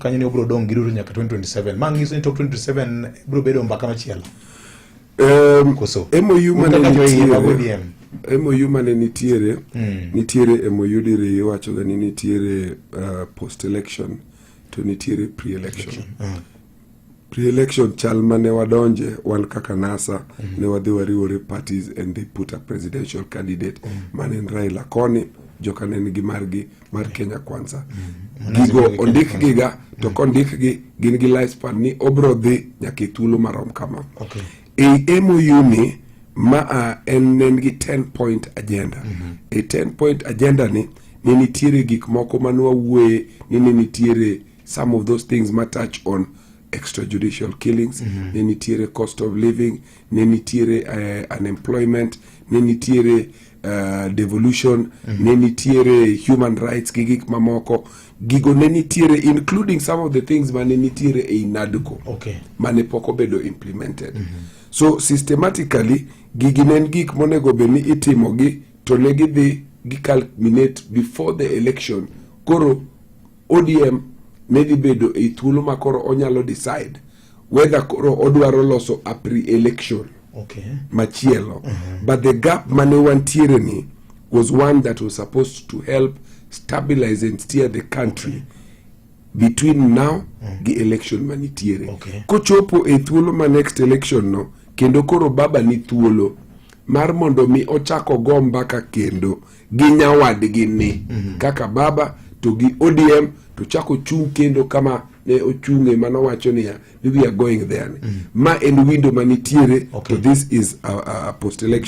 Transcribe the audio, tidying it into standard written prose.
kanyo ni obro dong giru nyaka 2027 mangiso ni tok 2027 bro bedo mbaka machielo koso MoU mane nitiere MoU dire wacho ga ni nitiere post election to nitiere pre election pre-election chal mane wadonje wan kaka NASA ne wadhi wariwore parties and they put a presidential candidate mane Raila koni joka ne nigi margi mar Kenya Kwanza gigo ondik giga to kondik gi gin gi lifespan ni obro dhi nyaka thuolo marom kama MoU ni en gi 10 point agenda 10 point agenda ni nitiere gik moko manwa wuoye ni nitiere some of those things ma touch on extrajudicial killings, nitiere cost of living, nitiere unemployment, nitiere devolution, nitiere human rights, gigik mamoko, gigo nitiere including some of the things mane nitiere e NADCO, mane poko bedo implemented. So systematically, gigi nen gik monego beni itimogi to negi dhi culminate before the election. Koro ODM maybe bedo e thuolo makoro onyalo decide whether koro odwaro loso a pre-election machielo. But the gap mane wantiere ni was one that was supposed to help stabilize and steer the country between now the election manitiere. Kochopo e thuolo ma next election no, kendo koro baba ni thuolo mar mondo mi ochako go mbaka kendo gi nyawadgi ni kaka baba to gi ODM to chako chung kendo kama ne ochunge mano wacho ni we are going there ma en window manitiere to this is a post election